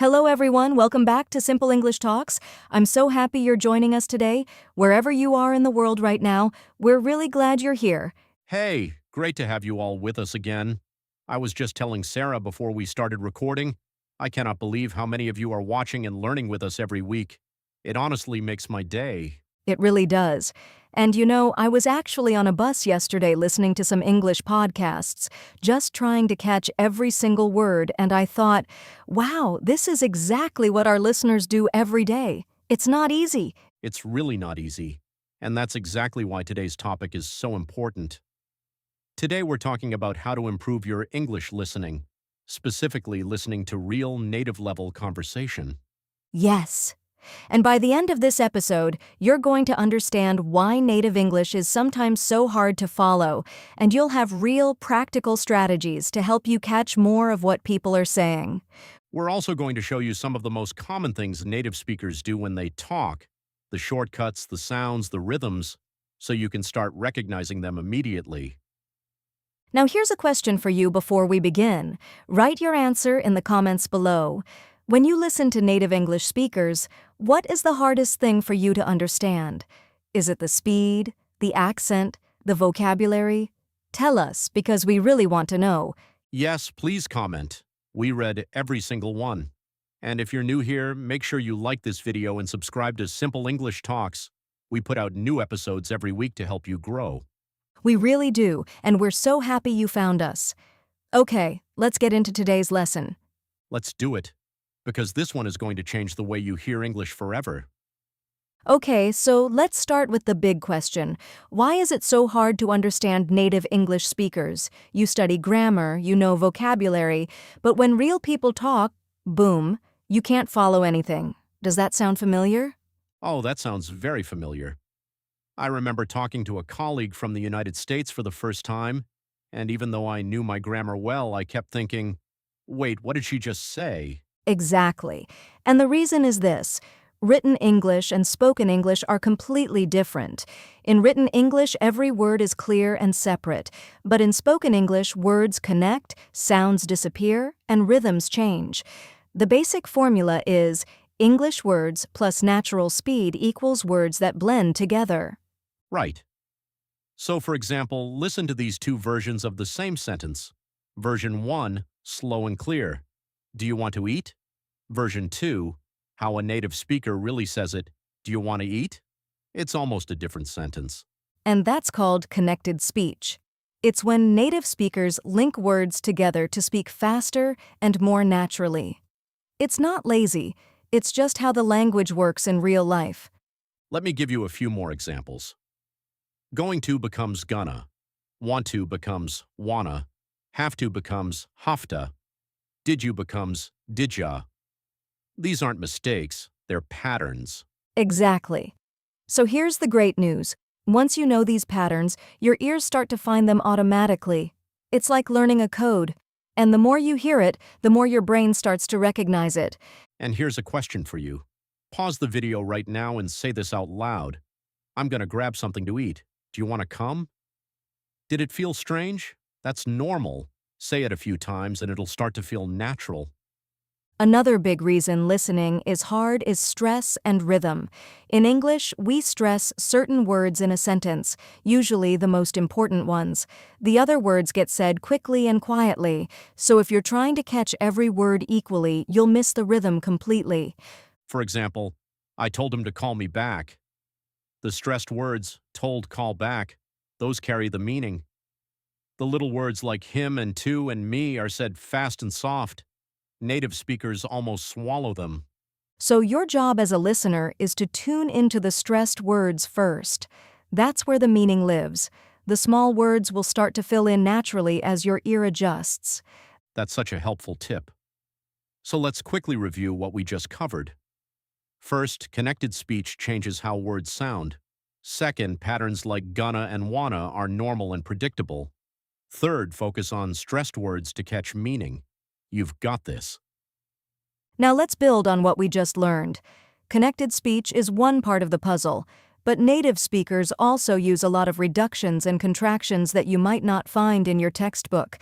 Hello, everyone. Welcome back to Simple English Talks. I'm so happy you're joining us today. Wherever you are in the world right now, we're really glad you're here. Hey, great to have you all with us again. I was just telling Sarah before we started recording, I cannot believe how many of you are watching and learning with us every week. It honestly makes my day. It really does. And I was actually on a bus yesterday listening to some English podcasts, just trying to catch every single word, and I thought, wow, this is exactly what our listeners do every day. It's not easy. It's really not easy. And that's exactly why today's topic is so important. Today we're talking about how to improve your English listening, specifically listening to real native-level conversation. Yes. And by the end of this episode, you're going to understand why native English is sometimes so hard to follow, and you'll have real, practical strategies to help you catch more of what people are saying. We're also going to show you some of the most common things native speakers do when they talk, the shortcuts, the sounds, the rhythms, so you can start recognizing them immediately. Now here's a question for you before we begin. Write your answer in the comments below. When you listen to native English speakers, what is the hardest thing for you to understand? Is it the speed, the accent, the vocabulary? Tell us, because we really want to know. Yes, please comment. We read every single one. And if you're new here, make sure you like this video and subscribe to Simple English Talks. We put out new episodes every week to help you grow. We really do, and we're so happy you found us. Okay, let's get into today's lesson. Let's do it, because this one is going to change the way you hear English forever. Okay, so let's start with the big question. Why is it so hard to understand native English speakers? You study grammar, you know vocabulary, but when real people talk, boom, you can't follow anything. Does that sound familiar? Oh, that sounds very familiar. I remember talking to a colleague from the United States for the first time, and even though I knew my grammar well, I kept thinking, wait, what did she just say? Exactly. And the reason is this. Written English and spoken English are completely different. In written English, every word is clear and separate, but in spoken English, words connect, sounds disappear, and rhythms change. The basic formula is English words plus natural speed equals words that blend together. Right. So, for example, listen to these two versions of the same sentence. Version 1, slow and clear. Do you want to eat? Version 2, how a native speaker really says it. Do you want to eat? It's almost a different sentence. And that's called connected speech. It's when native speakers link words together to speak faster and more naturally. It's not lazy, it's just how the language works in real life. Let me give you a few more examples. Going to becomes gonna. Want to becomes wanna. Have to becomes hafta. Did you becomes didya. These aren't mistakes, they're patterns. Exactly. So here's the great news. Once you know these patterns, your ears start to find them automatically. It's like learning a code. And the more you hear it, the more your brain starts to recognize it. And here's a question for you. Pause the video right now and say this out loud. I'm gonna grab something to eat. Do you want to come? Did it feel strange? That's normal. Say it a few times and it'll start to feel natural. Another big reason listening is hard is stress and rhythm. In English, we stress certain words in a sentence, usually the most important ones. The other words get said quickly and quietly, so if you're trying to catch every word equally, you'll miss the rhythm completely. For example, I told him to call me back. The stressed words, told, call back, those carry the meaning. The little words like him and to and me are said fast and soft. Native speakers almost swallow them. So your job as a listener is to tune into the stressed words first. That's where the meaning lives. The small words will start to fill in naturally as your ear adjusts. That's such a helpful tip. So let's quickly review what we just covered. First, connected speech changes how words sound. Second, patterns like gonna and wanna are normal and predictable. Third, focus on stressed words to catch meaning. You've got this. Now let's build on what we just learned. Connected speech is one part of the puzzle, but native speakers also use a lot of reductions and contractions that you might not find in your textbook.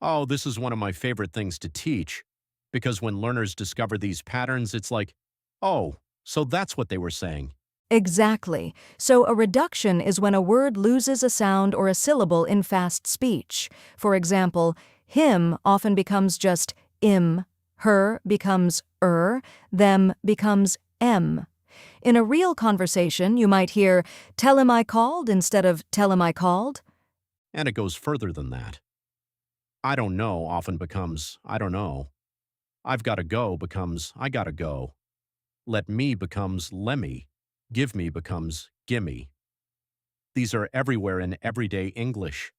Oh, this is one of my favorite things to teach. Because when learners discover these patterns, it's like, oh, so that's what they were saying. Exactly. So a reduction is when a word loses a sound or a syllable in fast speech. For example, him often becomes just im, her becomes them becomes em. In a real conversation, you might hear, tell him I called instead of tell him I called. And it goes further than that. I don't know often becomes I don't know. I've got to go becomes I gotta go. Let me becomes lemme. Give me becomes gimme. These are everywhere in everyday English.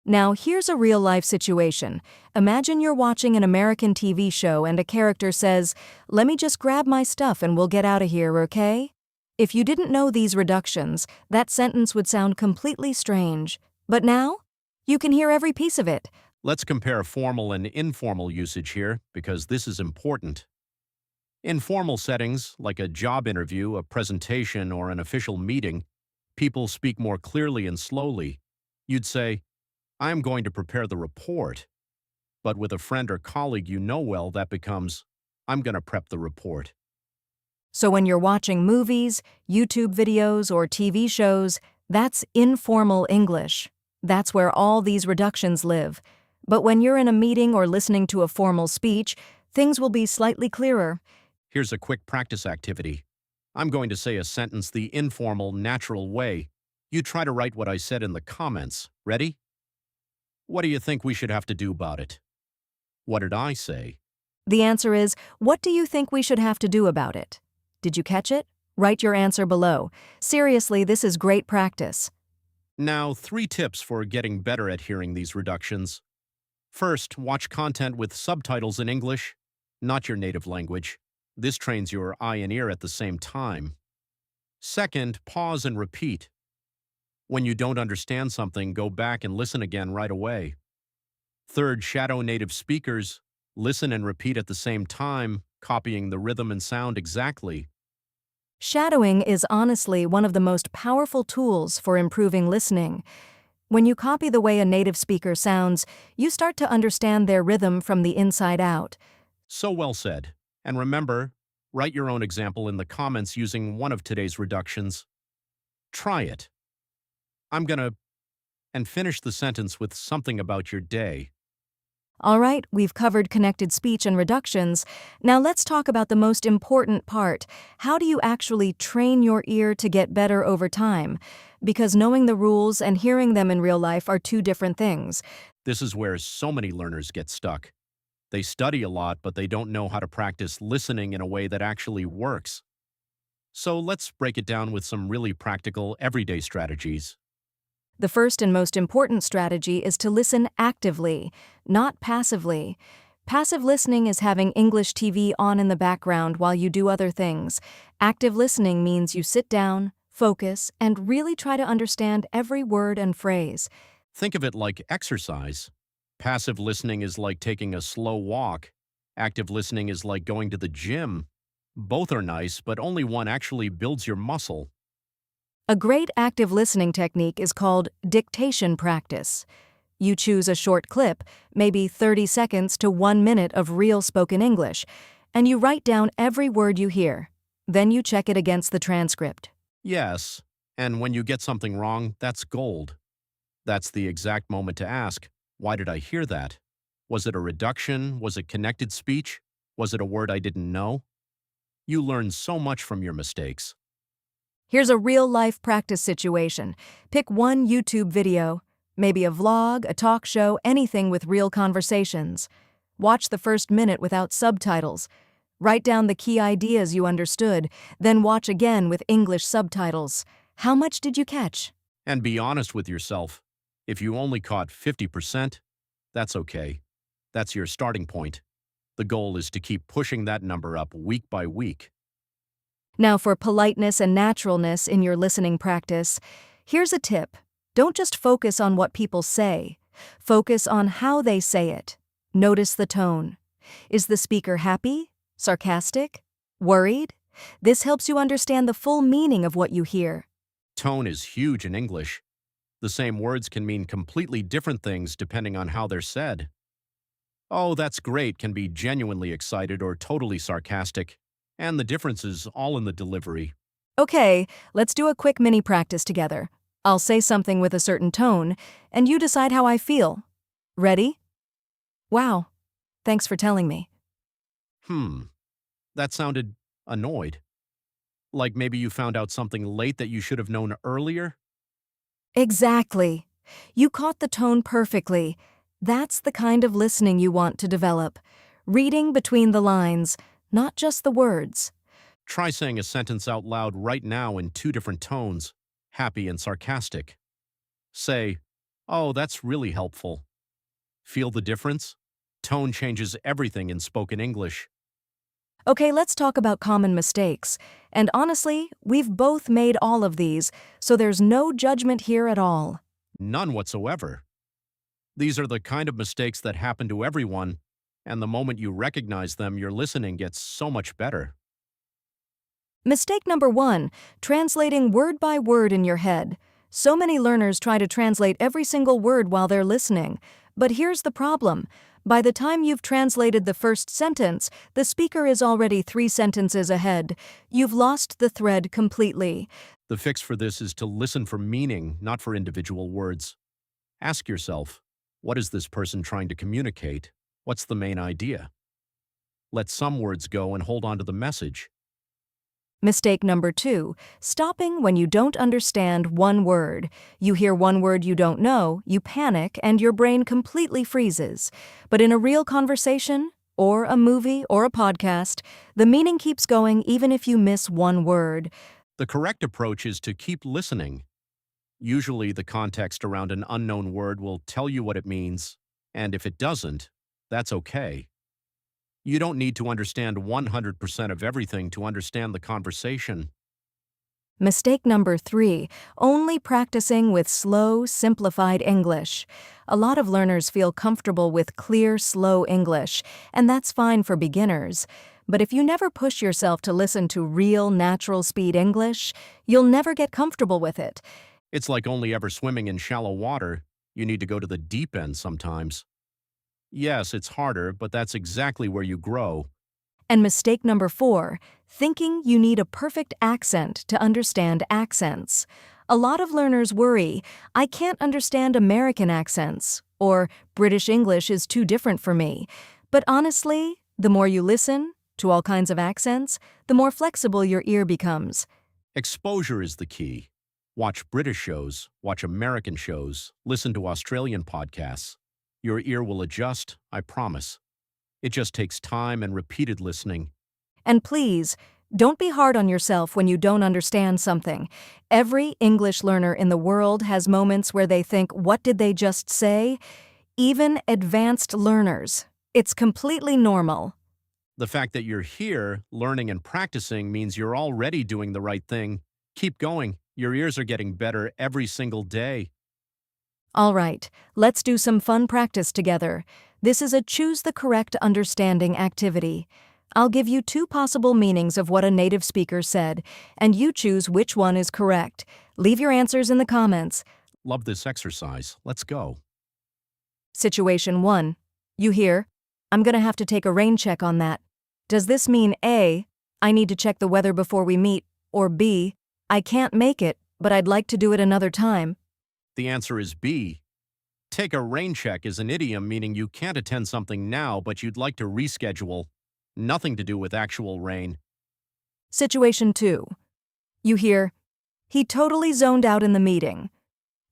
Now, here's a real-life situation. Imagine you're watching an American TV show and a character says, let me just grab my stuff and we'll get out of here, okay? If you didn't know these reductions, that sentence would sound completely strange. But now, you can hear every piece of it. Let's compare formal and informal usage here, because this is important. In formal settings, like a job interview, a presentation, or an official meeting, people speak more clearly and slowly. You'd say, I'm going to prepare the report. But with a friend or colleague you know well, that becomes, I'm going to prep the report. So when you're watching movies, YouTube videos, or TV shows, that's informal English. That's where all these reductions live. But when you're in a meeting or listening to a formal speech, things will be slightly clearer. Here's a quick practice activity. I'm going to say a sentence the informal, natural way. You try to write what I said in the comments. Ready? What do you think we should have to do about it? What did I say? The answer is, what do you think we should have to do about it? Did you catch it? Write your answer below. Seriously, this is great practice. Now, 3 tips for getting better at hearing these reductions. First, watch content with subtitles in English, not your native language. This trains your eye and ear at the same time. Second, pause and repeat. When you don't understand something, go back and listen again right away. Third, shadow native speakers. Listen and repeat at the same time, copying the rhythm and sound exactly. Shadowing is honestly one of the most powerful tools for improving listening. When you copy the way a native speaker sounds, you start to understand their rhythm from the inside out. So well said. And remember, write your own example in the comments using one of today's reductions. Try it. I'm gonna and finish the sentence with something about your day. All right, we've covered connected speech and reductions. Now let's talk about the most important part. How do you actually train your ear to get better over time? Because knowing the rules and hearing them in real life are two different things. This is where so many learners get stuck. They study a lot, but they don't know how to practice listening in a way that actually works. So let's break it down with some really practical, everyday strategies. The first and most important strategy is to listen actively, not passively. Passive listening is having English TV on in the background while you do other things. Active listening means you sit down, focus, and really try to understand every word and phrase. Think of it like exercise. Passive listening is like taking a slow walk. Active listening is like going to the gym. Both are nice, but only one actually builds your muscle. A great active listening technique is called dictation practice. You choose a short clip, maybe 30 seconds to 1 minute of real spoken English, and you write down every word you hear. Then you check it against the transcript. Yes, and when you get something wrong, that's gold. That's the exact moment to ask, why did I hear that? Was it a reduction? Was it connected speech? Was it a word I didn't know? You learn so much from your mistakes. Here's a real-life practice situation. Pick one YouTube video, maybe a vlog, a talk show, anything with real conversations. Watch the first minute without subtitles. Write down the key ideas you understood, then watch again with English subtitles. How much did you catch? And be honest with yourself. If you only caught 50%, that's okay. That's your starting point. The goal is to keep pushing that number up week by week. Now for politeness and naturalness in your listening practice, here's a tip. Don't just focus on what people say. Focus on how they say it. Notice the tone. Is the speaker happy? Sarcastic? Worried? This helps you understand the full meaning of what you hear. Tone is huge in English. The same words can mean completely different things depending on how they're said. Oh, that's great can be genuinely excited or totally sarcastic. And the difference is all in the delivery. Okay, let's do a quick mini practice together. I'll say something with a certain tone, and you decide how I feel. Ready? Wow, thanks for telling me. Hmm, that sounded annoyed. Like maybe you found out something late that you should have known earlier? Exactly. You caught the tone perfectly. That's the kind of listening you want to develop. Reading between the lines, not just the words. Try saying a sentence out loud right now in two different tones, happy and sarcastic. Say, oh, that's really helpful. Feel the difference? Tone changes everything in spoken English. Okay, let's talk about common mistakes. And honestly, we've both made all of these, so there's no judgment here at all. None whatsoever. These are the kind of mistakes that happen to everyone, and the moment you recognize them, your listening gets so much better. Mistake number 1, translating word by word in your head. So many learners try to translate every single word while they're listening. But here's the problem. By the time you've translated the first sentence, the speaker is already 3 sentences ahead. You've lost the thread completely. The fix for this is to listen for meaning, not for individual words. Ask yourself, what is this person trying to communicate? What's the main idea? Let some words go and hold on to the message. Mistake number 2, stopping when you don't understand one word. You hear one word you don't know, you panic, and your brain completely freezes. But in a real conversation, or a movie, or a podcast, the meaning keeps going even if you miss one word. The correct approach is to keep listening. Usually, the context around an unknown word will tell you what it means, and if it doesn't, that's okay. You don't need to understand 100% of everything to understand the conversation. Mistake number 3, only practicing with slow, simplified English. A lot of learners feel comfortable with clear, slow English, and that's fine for beginners. But if you never push yourself to listen to real, natural speed English, you'll never get comfortable with it. It's like only ever swimming in shallow water. You need to go to the deep end sometimes. Yes, it's harder, but that's exactly where you grow. And mistake number 4, thinking you need a perfect accent to understand accents. A lot of learners worry, I can't understand American accents, or British English is too different for me. But honestly, the more you listen to all kinds of accents, the more flexible your ear becomes. Exposure is the key. Watch British shows, watch American shows, listen to Australian podcasts. Your ear will adjust, I promise. It just takes time and repeated listening. And please, don't be hard on yourself when you don't understand something. Every English learner in the world has moments where they think, what did they just say? Even advanced learners. It's completely normal. The fact that you're here, learning and practicing means you're already doing the right thing. Keep going. Your ears are getting better every single day. All right, let's do some fun practice together. This is a choose the correct understanding activity. I'll give you 2 possible meanings of what a native speaker said, and you choose which one is correct. Leave your answers in the comments. Love this exercise. Let's go. Situation 1. You hear, I'm gonna have to take a rain check on that. Does this mean A, I need to check the weather before we meet, or B, I can't make it, but I'd like to do it another time? The answer is B. Take a rain check is an idiom meaning you can't attend something now, but you'd like to reschedule. Nothing to do with actual rain. Situation 2. You hear, he totally zoned out in the meeting.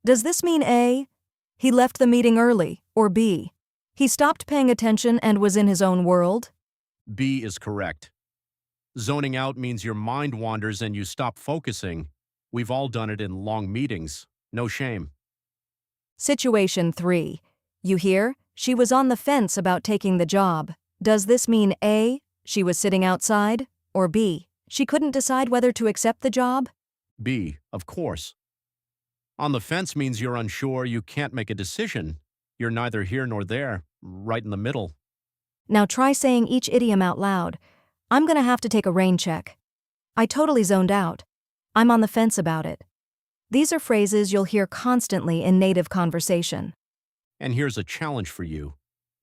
Does this mean A, he left the meeting early, or B, he stopped paying attention and was in his own world? B is correct. Zoning out means your mind wanders and you stop focusing. We've all done it in long meetings. No shame. Situation 3. You hear, she was on the fence about taking the job. Does this mean A, she was sitting outside, or B, she couldn't decide whether to accept the job? B, of course. On the fence means you're unsure, you can't make a decision. You're neither here nor there, right in the middle. Now try saying each idiom out loud. I'm gonna have to take a rain check. I totally zoned out. I'm on the fence about it. These are phrases you'll hear constantly in native conversation. And here's a challenge for you.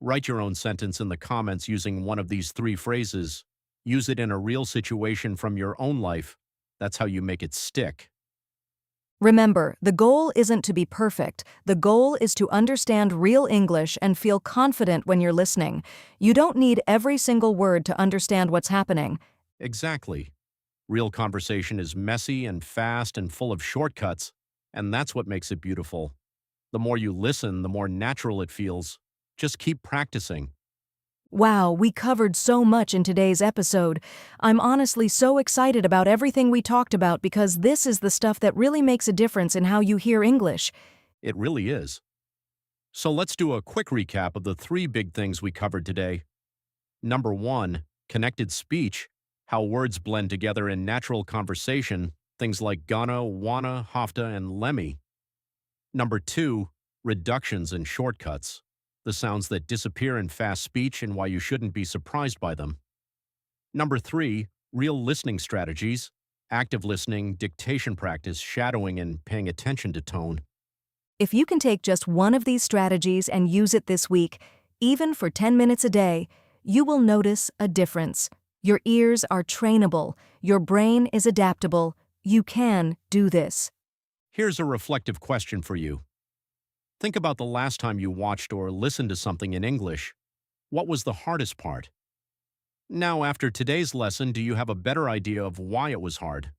Write your own sentence in the comments using one of these three phrases. Use it in a real situation from your own life. That's how you make it stick. Remember, the goal isn't to be perfect. The goal is to understand real English and feel confident when you're listening. You don't need every single word to understand what's happening. Exactly. Real conversation is messy and fast and full of shortcuts, and that's what makes it beautiful. The more you listen, the more natural it feels. Just keep practicing. Wow, we covered so much in today's episode. I'm honestly so excited about everything we talked about because this is the stuff that really makes a difference in how you hear English. It really is. So let's do a quick recap of the three big things we covered today. Number one, connected speech, how words blend together in natural conversation, things like gonna, wanna, hafta, and lemme. Number two, reductions and shortcuts, the sounds that disappear in fast speech and why you shouldn't be surprised by them. Number three, real listening strategies, active listening, dictation practice, shadowing, and paying attention to tone. If you can take just one of these strategies and use it this week, even for 10 minutes a day, you will notice a difference. Your ears are trainable. Your brain is adaptable. You can do this. Here's a reflective question for you. Think about the last time you watched or listened to something in English. What was the hardest part? Now, after today's lesson, do you have a better idea of why it was hard?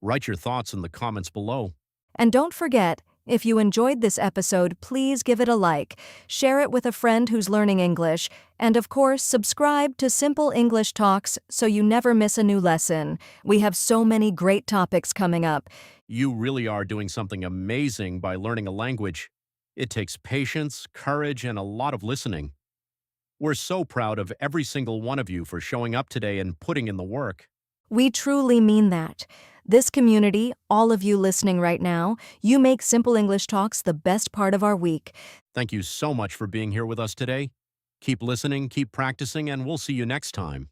Write your thoughts in the comments below. And don't forget, if you enjoyed this episode, please give it a like, share it with a friend who's learning English, and of course, subscribe to Simple English Talks so you never miss a new lesson. We have so many great topics coming up. You really are doing something amazing by learning a language. It takes patience, courage, and a lot of listening. We're so proud of every single one of you for showing up today and putting in the work. We truly mean that. This community, all of you listening right now, you make Simple English Talks the best part of our week. Thank you so much for being here with us today. Keep listening, keep practicing, and we'll see you next time.